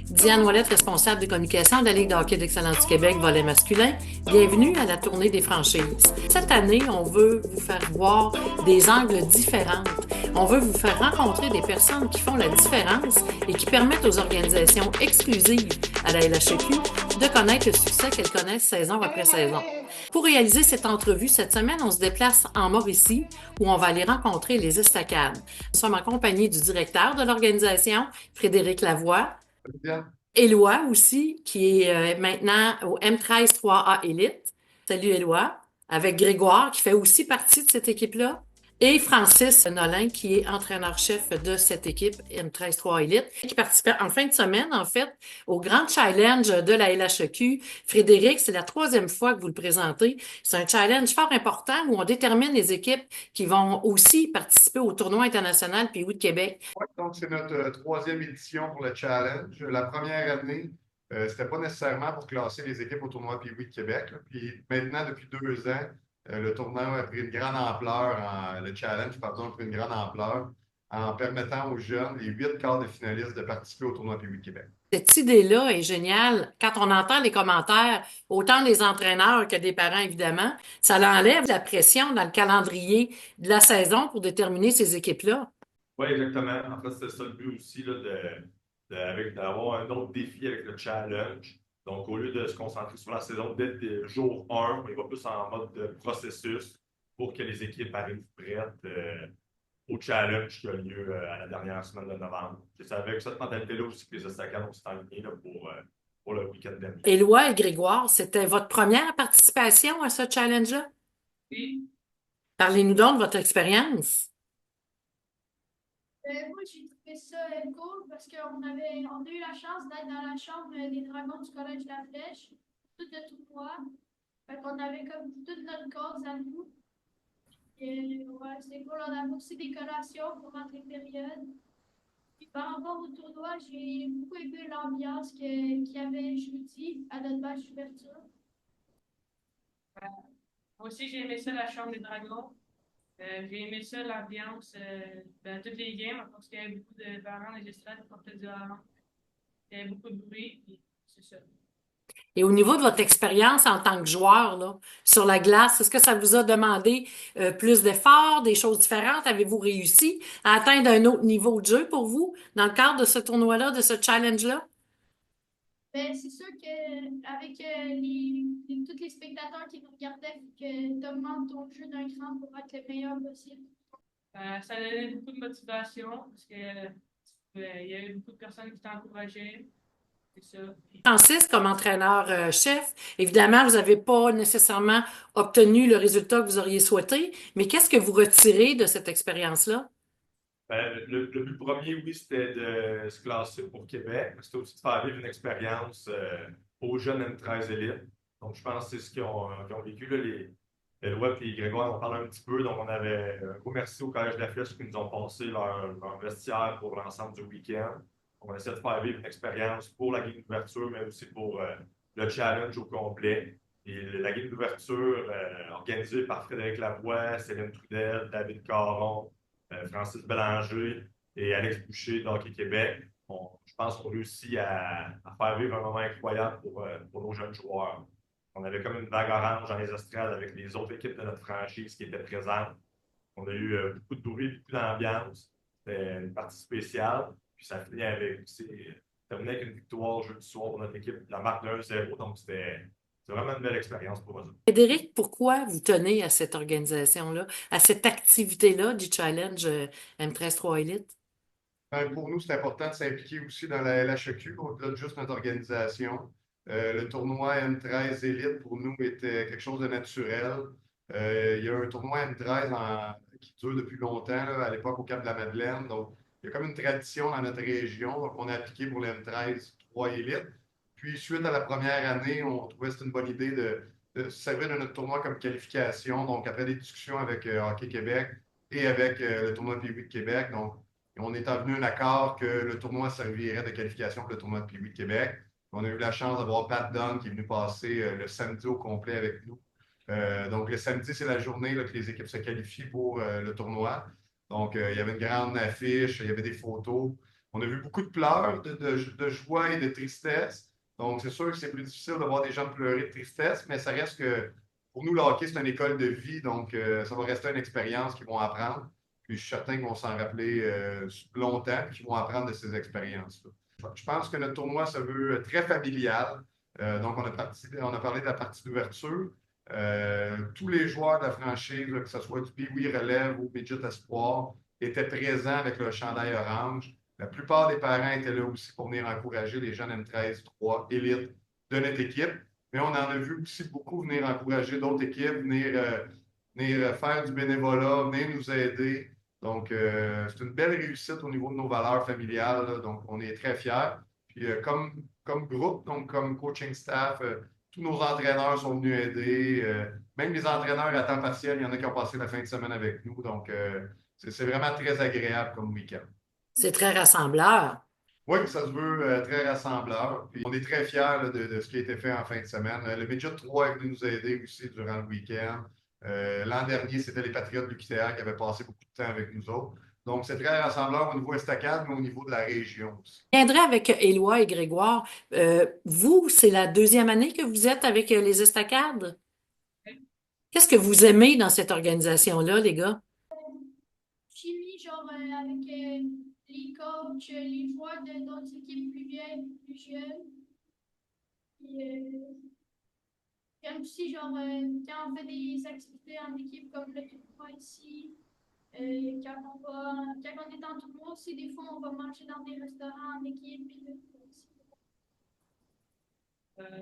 Diane Ouellette, responsable des communications de la Ligue de hockey d'excellence du Québec, volet masculin. Bienvenue à la tournée des franchises. Cette année, on veut vous faire voir des angles différents. On veut vous faire rencontrer des personnes qui font la différence et qui permettent aux organisations exclusives à la LHQ de connaître le succès qu'elles connaissent saison après saison. Pour réaliser cette entrevue, cette semaine, on se déplace en Mauricie où on va aller rencontrer les Estacades. Nous sommes en compagnie du directeur de l'organisation, Frédéric Lavoie, Bien. Éloi aussi, qui est maintenant au M13 3A Elite. Salut Éloi. Avec Grégoire, qui fait aussi partie de cette équipe-là. Et Francis Nolin, qui est entraîneur-chef de cette équipe M13 3A Elite, qui participait en fin de semaine, en fait, au Grand Challenge de la LHQ. Frédéric, c'est la troisième fois que vous le présentez. C'est un challenge fort important où on détermine les équipes qui vont aussi participer au tournoi international puis oui de Québec. Ouais, donc, c'est notre troisième édition pour le challenge. La première année, c'était pas nécessairement pour classer les équipes au tournoi Pee-Wee de Québec, là. Puis maintenant, depuis 2 ans, le tournoi a pris une grande ampleur, le challenge, pardon, a pris une grande ampleur en permettant aux jeunes, les 8 quarts de finalistes, de participer au tournoi Pee-Wee de Québec. Cette idée-là est géniale. Quand on entend les commentaires, autant des entraîneurs que des parents, évidemment, ça enlève la pression dans le calendrier de la saison pour déterminer ces équipes-là. Oui, exactement. En fait, c'est ça le but aussi là, d'avoir un autre défi avec le challenge. Donc, au lieu de se concentrer sur la saison dès le jour 1, il va plus en mode de processus pour que les équipes arrivent prêtes au challenge qui a lieu à la dernière semaine de novembre. C'est avec cette mentalité-là aussi que les Estacades ont s'enligné pour le week-end dernier. Éloi et Grégoire, c'était votre première participation à ce challenge-là? Oui. Parlez-nous donc de votre expérience. Moi, j'ai trouvé ça cool parce qu'on a eu la chance d'être dans la chambre des Dragons du Collège de la Flèche, tout le tournoi. Fait qu'on avait comme toute notre cause à nous. Et ouais, c'était cool. On avait aussi des collations pour entre les périodes. Puis par rapport au tournoi, j'ai beaucoup aimé l'ambiance qu'il y avait jeudi à notre match d'ouverture. Moi aussi, j'ai aimé ça, la chambre des Dragons. J'ai aimé ça, l'ambiance dans toutes les games, parce qu'il y avait beaucoup de parents des estrades qui portaient du orange. Il y avait beaucoup de bruit, puis c'est ça. Et au niveau de votre expérience en tant que joueur, là, sur la glace, est-ce que ça vous a demandé plus d'efforts, des choses différentes? Avez-vous réussi à atteindre un autre niveau de jeu pour vous dans le cadre de ce tournoi-là, de ce challenge-là? Ben, c'est sûr qu'avec tous les spectateurs qui nous regardaient, que tu augmentes ton jeu d'un cran pour être le meilleur possible. Ça donnait beaucoup de motivation parce que il y avait beaucoup de personnes qui t'encourageaient. C'est ça. Francis, comme entraîneur-chef, évidemment, vous n'avez pas nécessairement obtenu le résultat que vous auriez souhaité, mais qu'est-ce que vous retirez de cette expérience-là? Ben, le but premier, oui, c'était de se classer pour Québec, mais c'était aussi de faire vivre une expérience aux jeunes M13 élites. Donc, je pense que c'est ce qu'ils ont vécu. Là, Éloi et Grégoire en parlé un petit peu. Donc, on avait un gros merci au Collège de la Flèche qui nous ont passé leur vestiaire pour l'ensemble du week-end. On essaie de faire vivre une expérience pour la game d'ouverture, mais aussi pour le challenge au complet. Et la game d'ouverture, organisée par Frédéric Lavoie, Céline Trudel, David Caron, Francis Bélanger et Alex Boucher d'Hockey Québec. Je pense qu'on réussit à faire vivre un moment incroyable pour nos jeunes joueurs. On avait comme une vague orange dans les estrades avec les autres équipes de notre franchise qui étaient présentes. On a eu beaucoup de bruit, beaucoup d'ambiance. C'était une partie spéciale. Puis ça finit terminé avec une victoire jeudi soir pour notre équipe, la marque de 1-0. Donc c'était vraiment une belle expérience pour nous. Frédéric, pourquoi vous tenez à cette organisation-là, à cette activité-là du challenge M13-3 Elite? Pour nous, c'est important de s'impliquer aussi dans la LHQ, au-delà de juste notre organisation. Le tournoi M13 Elite, pour nous, était quelque chose de naturel. Il y a un tournoi M13 qui dure depuis longtemps, là, à l'époque au Cap de la Madeleine. Donc, il y a comme une tradition dans notre région. Donc, on a appliqué pour le M13 3 Elite. Puis, suite à la première année, on trouvait que c'était une bonne idée de se servir de notre tournoi comme qualification. Donc, après des discussions avec Hockey Québec et avec le tournoi Pee-Wee de Québec, donc, on est venu à un accord que le tournoi servirait de qualification pour le tournoi de Pee-Wee de Québec. On a eu la chance d'avoir Pat Dunn qui est venu passer le samedi au complet avec nous. Donc, le samedi, c'est la journée là, que les équipes se qualifient pour le tournoi. Donc, il y avait une grande affiche, il y avait des photos. On a vu beaucoup de pleurs, de joie et de tristesse. Donc, c'est sûr que c'est plus difficile de voir des gens pleurer de tristesse, mais ça reste que pour nous, le hockey, c'est une école de vie. Donc, ça va rester une expérience qu'ils vont apprendre. Puis, je suis certain qu'ils vont s'en rappeler longtemps et qu'ils vont apprendre de ces expériences-là. Je pense que notre tournoi se veut très familial. Donc, on a parlé de la partie d'ouverture. Tous les joueurs de la franchise, là, que ce soit du Pee-Wee Relève ou Midget Espoir, étaient présents avec le chandail orange. La plupart des parents étaient là aussi pour venir encourager les jeunes M13-3 élites de notre équipe. Mais on en a vu aussi beaucoup venir encourager d'autres équipes, venir faire du bénévolat, venir nous aider. Donc, c'est une belle réussite au niveau de nos valeurs familiales, là. Donc, on est très fiers. Puis, comme groupe, donc comme coaching staff, tous nos entraîneurs sont venus aider. Même les entraîneurs à temps partiel, il y en a qui ont passé la fin de semaine avec nous. Donc, c'est vraiment très agréable comme week-end. C'est très rassembleur. Oui, ça se veut très rassembleur. Puis on est très fiers là, de ce qui a été fait en fin de semaine. Le Midget 3 est venu nous aider aussi durant le week-end. L'an dernier, c'était les Patriotes de l'UQTR qui avaient passé beaucoup de temps avec nous autres. Donc, c'est très rassembleur au niveau estacade, mais au niveau de la région aussi. Je viendrai avec Éloi et Grégoire. Vous, c'est la deuxième année que vous êtes avec les estacades? Qu'est-ce que vous aimez dans cette organisation-là, les gars? Chimie, genre, avec les coachs, les joueurs de d'autres équipes plus vieilles, plus jeunes. Puis, j'aime aussi, genre, quand on fait des activités en équipe comme le tournoi ici, quand on est en tournoi aussi, des fois, on va manger dans des restaurants en équipe. Puis,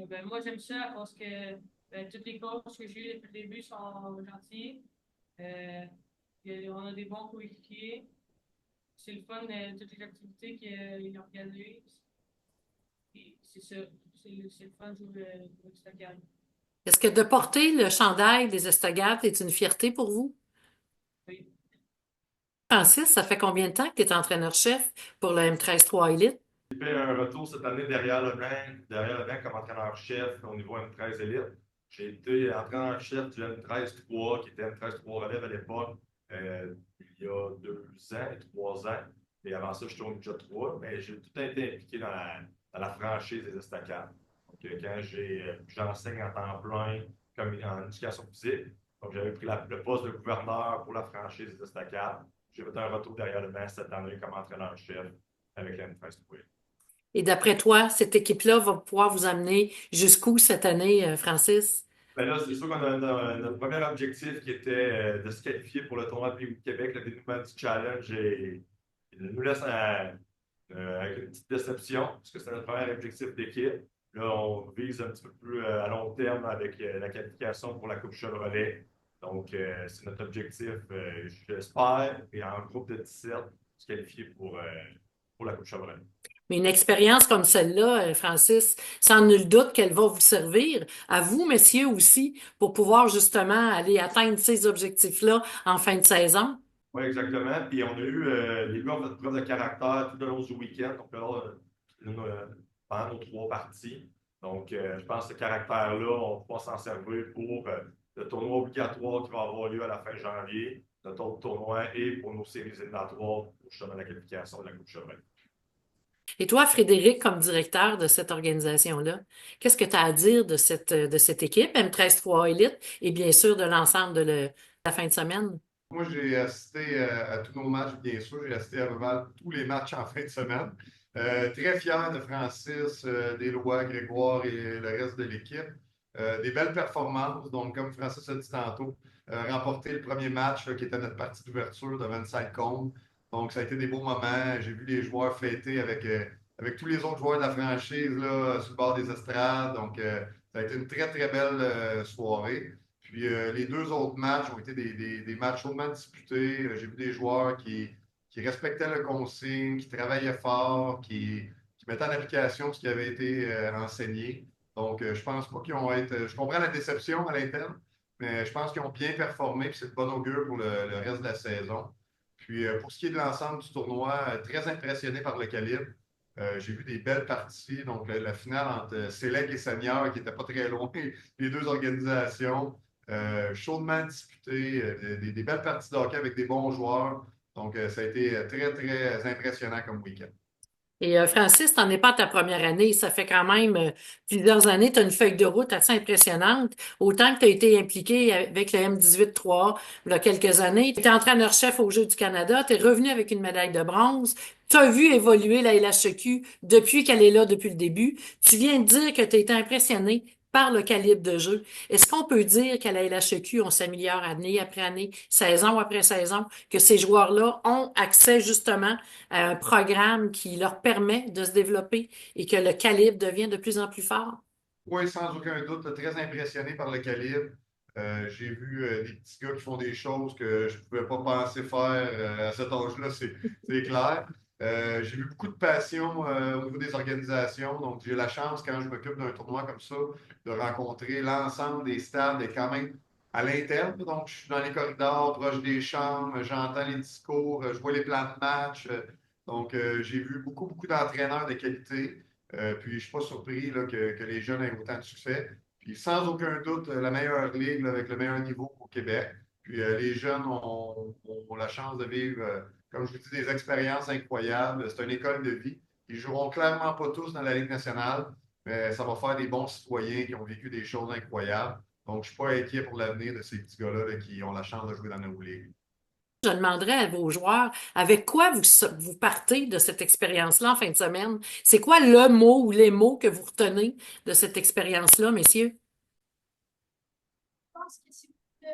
Ben, moi, j'aime ça parce que tous les coachs que j'ai eu depuis le début sont gentils. On a des bons coéquipiers. C'est le fun de toutes les activités qu'ils organisent. Et c'est ça. C'est le fun de jouer avec Stockholm. Est-ce que de porter le chandail des Estagades est une fierté pour vous? Oui. Francis, ça fait combien de temps que tu es entraîneur-chef pour le M13-3 Élite? J'ai fait un retour cette année derrière le banc comme entraîneur-chef au niveau M13 Élite. J'ai été entraîneur-chef du M13-3, qui était M13-3 Relève à l'époque, il y a 2 ans et 3 ans. Et avant ça, j'étais au Midget 3, mais j'ai tout été impliqué dans la franchise des estacades. Donc, quand j'enseigne en temps plein comme en éducation physique, donc j'avais pris le poste de gouverneur pour la franchise des estacades. J'ai fait un retour derrière le banc cette année comme entraîneur-chef avec la M13-3. Et d'après toi, cette équipe-là va pouvoir vous amener jusqu'où cette année, Francis? Ben là, c'est sûr qu'on a notre premier objectif qui était de se qualifier pour le tournoi de Québec, le dénouement du challenge, et il nous laisse avec une petite déception, parce que c'était notre premier objectif d'équipe. Là, on vise un petit peu plus à long terme avec la qualification pour la Coupe Chevrolet. Donc, c'est notre objectif, j'espère, et en groupe de 17, se qualifier pour la Coupe Chevrolet. Mais une expérience comme celle-là, Francis, sans nul doute qu'elle va vous servir, à vous, messieurs, aussi, pour pouvoir justement aller atteindre ces objectifs-là en fin de saison. Oui, exactement. Puis on a eu, les gars ont fait preuve de caractère tout au long du week-end, donc pendant nos 3 parties. Donc, je pense que ce caractère-là, on va pouvoir s'en servir pour le tournoi obligatoire qui va avoir lieu à la fin janvier, notre autre tournoi et pour nos séries éliminatoires pour justement la qualification de la Coupe Chevrolet. Et toi, Frédéric, comme directeur de cette organisation-là, qu'est-ce que tu as à dire de cette équipe, M13-3 Élite, et bien sûr de l'ensemble de la fin de semaine? Moi, j'ai assisté à tous nos matchs, bien sûr. J'ai assisté à vraiment tous les matchs en fin de semaine. Très fier de Francis, d'Éloi, Grégoire et le reste de l'équipe. Des belles performances. Donc, comme Francis a dit tantôt, remporter le premier match qui était notre partie d'ouverture de 25 comptes. Donc, ça a été des beaux moments. J'ai vu les joueurs fêter avec tous les autres joueurs de la franchise là, sur le bord des estrades. Donc, ça a été une très, très belle soirée. Puis les 2 autres matchs ont été des matchs chaudement disputés. J'ai vu des joueurs qui respectaient le consigne, qui travaillaient fort, qui mettaient en application ce qui avait été enseigné. Donc, je pense pas qu'ils ont été. Je comprends la déception à l'interne, mais je pense qu'ils ont bien performé, puis c'est de bon augure pour le reste de la saison. Puis pour ce qui est de l'ensemble du tournoi, très impressionné par le calibre. J'ai vu des belles parties. Donc, la finale entre Sélec et Seigneur, qui n'était pas très loin, les 2 organisations. Chaudement disputé, des belles parties de hockey avec des bons joueurs. Donc, ça a été très, très impressionnant comme week-end. Et Francis, t'en es pas à ta première année. Ça fait quand même plusieurs années. Tu as une feuille de route assez impressionnante. Autant que tu as été impliqué avec le M18-3 il y a quelques années. Tu étais entraîneur-chef aux Jeux du Canada. Tu es revenu avec une médaille de bronze. Tu as vu évoluer la LHEQ depuis qu'elle est là depuis le début. Tu viens de dire que tu as été impressionné par le calibre de jeu. Est-ce qu'on peut dire qu'à la LHEQ, on s'améliore année après année, saison après saison, que ces joueurs-là ont accès justement à un programme qui leur permet de se développer et que le calibre devient de plus en plus fort? Oui, sans aucun doute, très impressionné par le calibre. J'ai vu des petits gars qui font des choses que je ne pouvais pas penser faire à cet âge-là, c'est clair. J'ai vu beaucoup de passion au niveau des organisations. Donc, j'ai la chance, quand je m'occupe d'un tournoi comme ça, de rencontrer l'ensemble des stades et quand même à l'interne. Donc, je suis dans les corridors, proche des chambres, j'entends les discours, je vois les plans de match. Donc, j'ai vu beaucoup, beaucoup d'entraîneurs de qualité. Puis, je ne suis pas surpris là, que les jeunes aient autant de succès. Puis, sans aucun doute, la meilleure ligue là, avec le meilleur niveau au Québec. Puis, les jeunes ont la chance de vivre, comme je vous dis, des expériences incroyables. C'est une école de vie. Ils ne joueront clairement pas tous dans la Ligue nationale, mais ça va faire des bons citoyens qui ont vécu des choses incroyables. Donc, je ne suis pas inquiet pour l'avenir de ces petits gars-là là, qui ont la chance de jouer dans nos ligues. Je demanderais à vos joueurs, avec quoi vous partez de cette expérience-là en fin de semaine? C'est quoi le mot ou les mots que vous retenez de cette expérience-là, messieurs? Je pense que c'est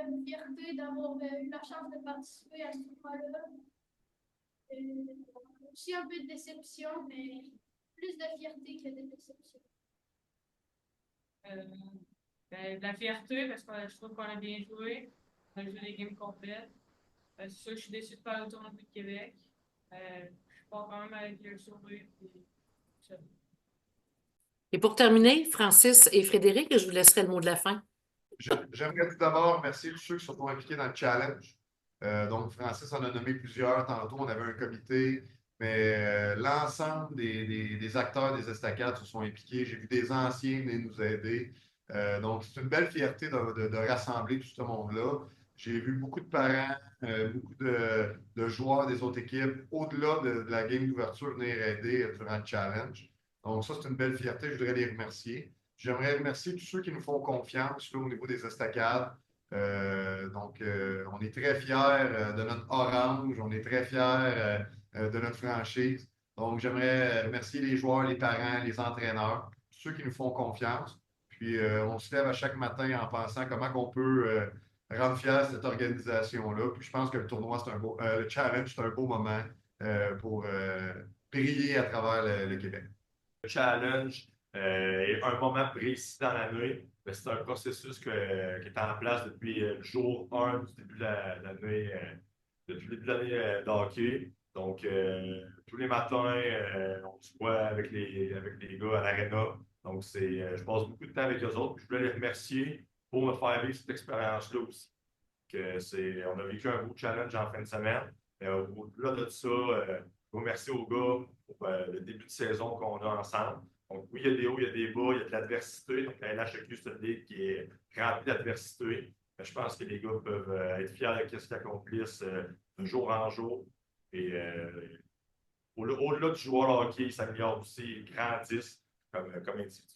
une fierté d'avoir eu la chance de participer à ce tournoi-là. Aussi un peu de déception, mais plus de fierté que de déception. De la fierté parce que je trouve qu'on a bien joué. On a joué les games complètes. C'est sûr que je suis déçu de ne pas aller au tournoi de Québec. Je pars quand même avec le sourire. Et pour terminer, Francis et Frédéric, je vous laisserai le mot de la fin. J'aimerais tout d'abord remercier tous ceux qui sont impliqués dans le challenge. Donc, Francis en a nommé plusieurs. Tantôt, on avait un comité, mais l'ensemble des acteurs des estacades se sont impliqués. J'ai vu des anciens venir nous aider. Donc, c'est une belle fierté de rassembler tout ce monde-là. J'ai vu beaucoup de parents, beaucoup de joueurs des autres équipes, au-delà de la game d'ouverture, venir aider durant le challenge. Donc, ça, c'est une belle fierté. Je voudrais les remercier. J'aimerais remercier tous ceux qui nous font confiance là, au niveau des estacades. On est très fiers de notre orange, on est très fiers de notre franchise. Donc, j'aimerais remercier les joueurs, les parents, les entraîneurs, tous ceux qui nous font confiance. Puis, on se lève à chaque matin en pensant comment on peut rendre fier cette organisation-là. Puis, je pense que le tournoi, le challenge, c'est un beau moment pour briller à travers le Québec. Le challenge est un moment précis dans l'année. C'est un processus qui est en place depuis le jour 1 du début de l'année, depuis le début de l'année d'hockey. Donc, tous les matins, on se voit avec les gars à l'aréna. Donc, je passe beaucoup de temps avec eux autres. Je voulais les remercier pour me faire vivre cette expérience-là aussi. On a vécu un beau challenge en fin de semaine. Au-delà de ça, je vous remercie aux gars pour le début de saison qu'on a ensemble. Donc, oui, il y a des hauts, il y a des bas, il y a de l'adversité. Donc, la LHEQ, c'est une ligue qui est remplie d'adversité. Je pense que les gars peuvent être fiers de ce qu'ils accomplissent de jour en jour. Et au-delà du joueur de hockey, ils s'améliorent aussi, ils grandissent comme individus.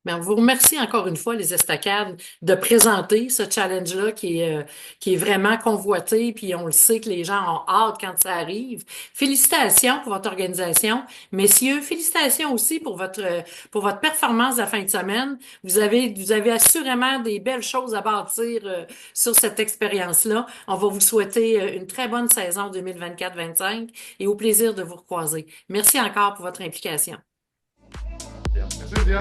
Mais on vous remercie encore une fois, les Estacades, de présenter ce challenge-là qui est vraiment convoité, puis on le sait que les gens ont hâte quand ça arrive. Félicitations pour votre organisation. Messieurs, félicitations aussi pour votre performance de la fin de semaine. Vous avez assurément des belles choses à bâtir sur cette expérience-là. On va vous souhaiter une très bonne saison 2024-25 et au plaisir de vous recroiser. Merci encore pour votre implication. Merci, Diane.